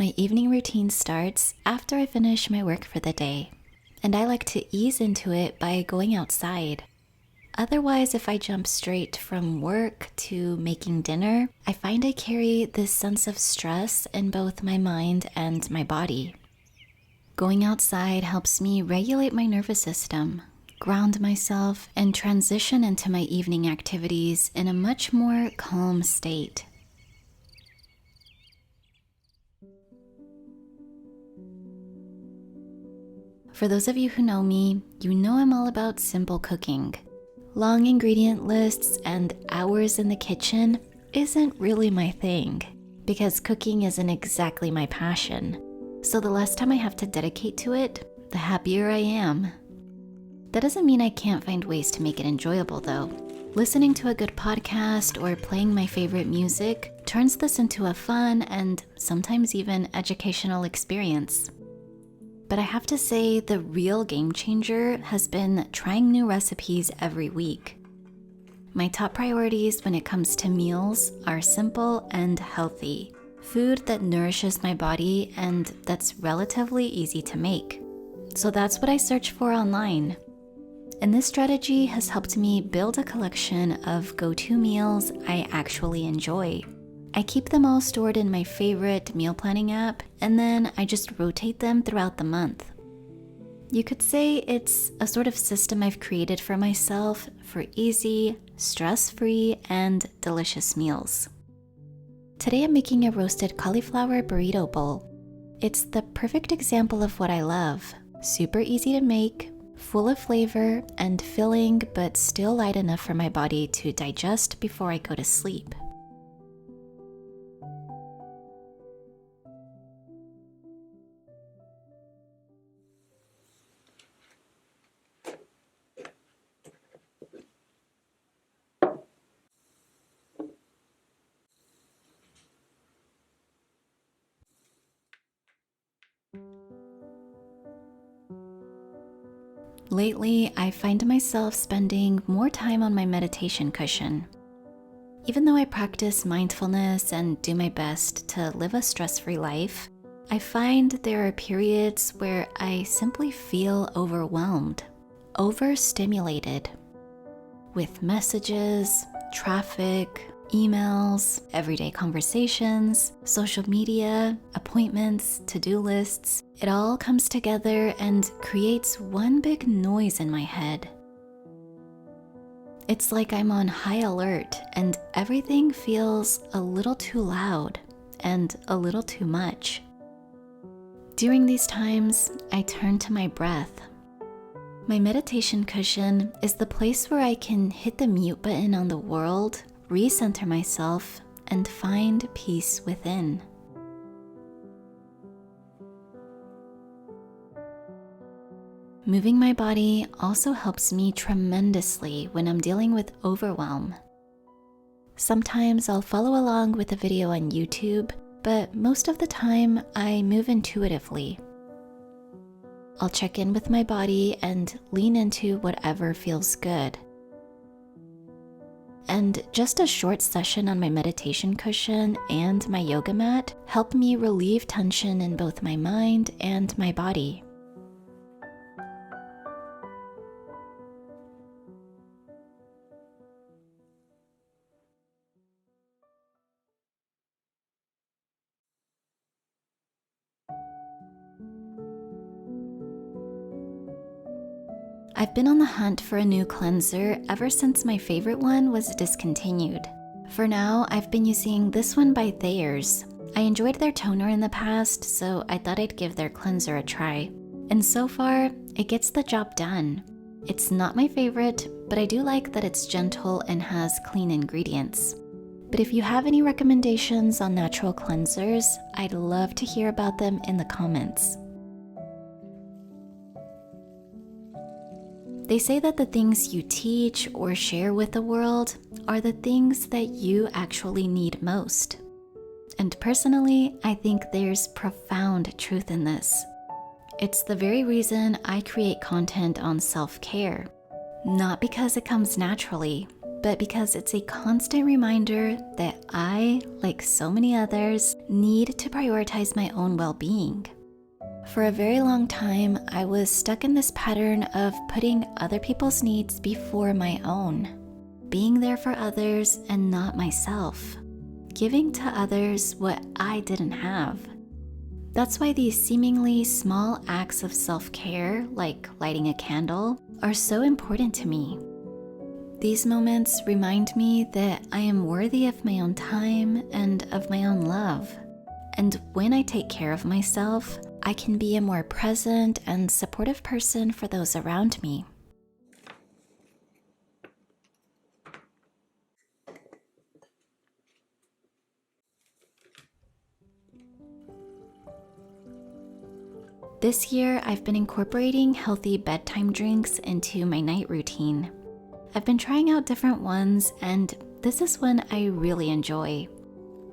My evening routine starts after I finish my work for the day, and I like to ease into it by going outside. Otherwise, if I jump straight from work to making dinner, I find I carry this sense of stress in both my mind and my body. Going outside helps me regulate my nervous system, ground myself, and transition into my evening activities in a much more calm state. For those of you who know me, you know I'm all about simple cooking. Long ingredient lists and hours in the kitchen isn't really my thing, because cooking isn't exactly my passion. So the less time I have to dedicate to it, the happier I am. That doesn't mean I can't find ways to make it enjoyable though. Listening to a good podcast or playing my favorite music turns this into a fun and sometimes even educational experience. But I have to say the real game changer has been trying new recipes every week. My top priorities when it comes to meals are simple and healthy. Food that nourishes my body and that's relatively easy to make. So that's what I search for online. And this strategy has helped me build a collection of go-to meals I actually enjoy. I keep them all stored in my favorite meal planning app, and then I just rotate them throughout the month. You could say it's a sort of system I've created for myself for easy, stress-free, and delicious meals. Today I'm making a roasted cauliflower burrito bowl. It's the perfect example of what I love. Super easy to make, full of flavor, and filling, but still light enough for my body to digest before I go to sleep. Lately, I find myself spending more time on my meditation cushion. Even though I practice mindfulness and do my best to live a stress-free life, I find there are periods where I simply feel overwhelmed, overstimulated, with messages, traffic, emails, everyday conversations, social media, appointments, to-do lists. It all comes together and creates one big noise in my head. It's like I'm on high alert and everything feels a little too loud and a little too much. During these times, I turn to my breath. My meditation cushion is the place where I can hit the mute button on the world, recenter myself, and find peace within. Moving my body also helps me tremendously when I'm dealing with overwhelm. Sometimes I'll follow along with a video on YouTube, but most of the time I move intuitively. I'll check in with my body and lean into whatever feels good. And just a short session on my meditation cushion and my yoga mat help me relieve tension in both my mind and my body. I've been on the hunt for a new cleanser ever since my favorite one was discontinued. For now, I've been using this one by Thayer's. I enjoyed their toner in the past, so I thought I'd give their cleanser a try. And so far, it gets the job done. It's not my favorite, but I do like that it's gentle and has clean ingredients. But if you have any recommendations on natural cleansers, I'd love to hear about them in the comments. They say that the things you teach or share with the world are the things that you actually need most. And personally, I think there's profound truth in this. It's the very reason I create content on self-care. Not because it comes naturally, but because it's a constant reminder that I, like so many others, need to prioritize my own well-being. For a very long time, I was stuck in this pattern of putting other people's needs before my own, being there for others and not myself, giving to others what I didn't have. That's why these seemingly small acts of self-care, like lighting a candle, are so important to me. These moments remind me that I am worthy of my own time and of my own love. And when I take care of myself, I can be a more present and supportive person for those around me. This year, I've been incorporating healthy bedtime drinks into my night routine. I've been trying out different ones, and this is one I really enjoy.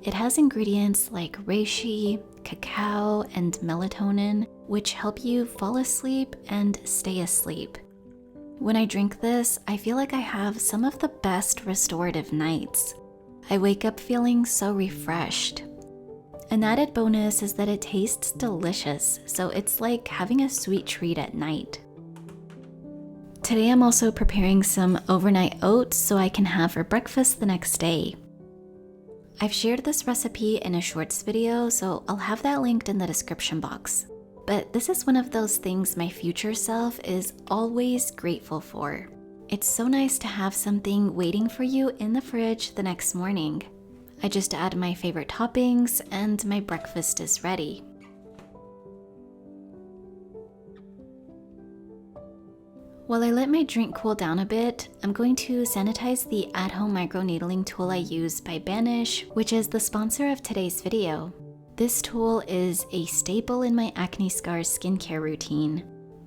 It has ingredients like reishi, cacao, and melatonin, which help you fall asleep and stay asleep. When I drink this, I feel like I have some of the best restorative nights. I wake up feeling so refreshed. An added bonus is that it tastes delicious, so it's like having a sweet treat at night. Today I'm also preparing some overnight oats so I can have for breakfast the next day. I've shared this recipe in a shorts video, so I'll have that linked in the description box. But this is one of those things my future self is always grateful for. It's so nice to have something waiting for you in the fridge the next morning. I just add my favorite toppings and my breakfast is ready. While I let my drink cool down a bit, I'm going to sanitize the at-home microneedling tool I use by Banish, which is the sponsor of today's video. This tool is a staple in my acne scars skincare routine.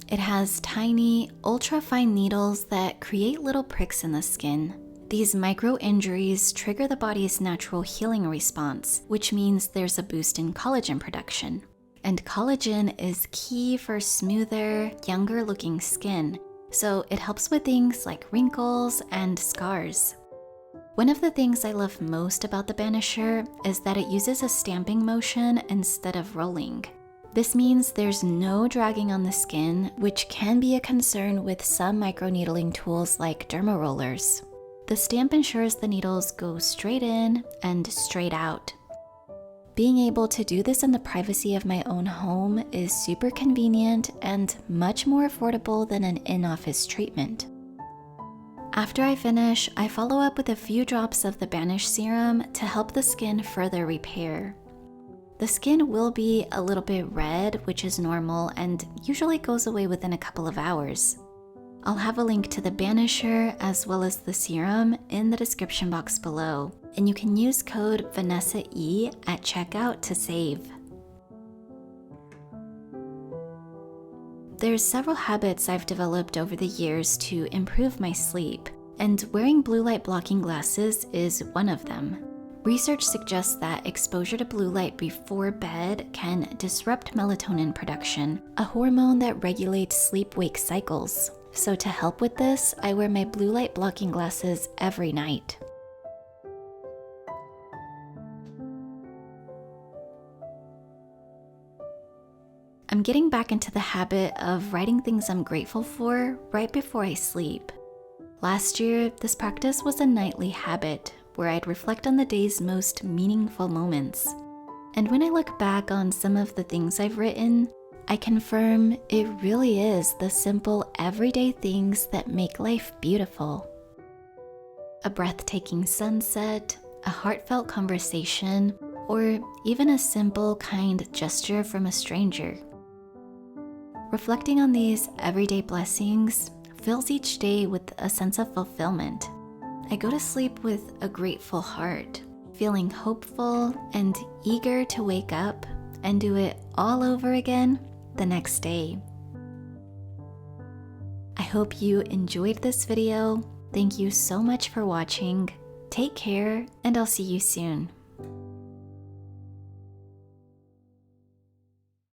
It has tiny, ultra-fine needles that create little pricks in the skin. These micro-injuries trigger the body's natural healing response, which means there's a boost in collagen production. And collagen is key for smoother, younger-looking skin, so it helps with things like wrinkles and scars. One of the things I love most about the Banisher is that it uses a stamping motion instead of rolling. This means there's no dragging on the skin, which can be a concern with some microneedling tools like derma rollers. The stamp ensures the needles go straight in and straight out. Being able to do this in the privacy of my own home is super convenient and much more affordable than an in-office treatment. After I finish, I follow up with a few drops of the Banish serum to help the skin further repair. The skin will be a little bit red, which is normal and usually goes away within a couple of hours. I'll have a link to the Banisher as well as the serum in the description box below, and you can use code VanessaE at checkout to save. There's several habits I've developed over the years to improve my sleep, and wearing blue light blocking glasses is one of them. Research suggests that exposure to blue light before bed can disrupt melatonin production, a hormone that regulates sleep-wake cycles. So to help with this, I wear my blue light blocking glasses every night. I'm getting back into the habit of writing things I'm grateful for right before I sleep. Last year, this practice was a nightly habit where I'd reflect on the day's most meaningful moments. And when I look back on some of the things I've written, I confirm it really is the simple, everyday things that make life beautiful. A breathtaking sunset, a heartfelt conversation, or even a simple, kind gesture from a stranger. Reflecting on these everyday blessings fills each day with a sense of fulfillment. I go to sleep with a grateful heart, feeling hopeful and eager to wake up and do it all over again the next day. I hope you enjoyed this video. Thank you so much for watching. Take care, and I'll see you soon.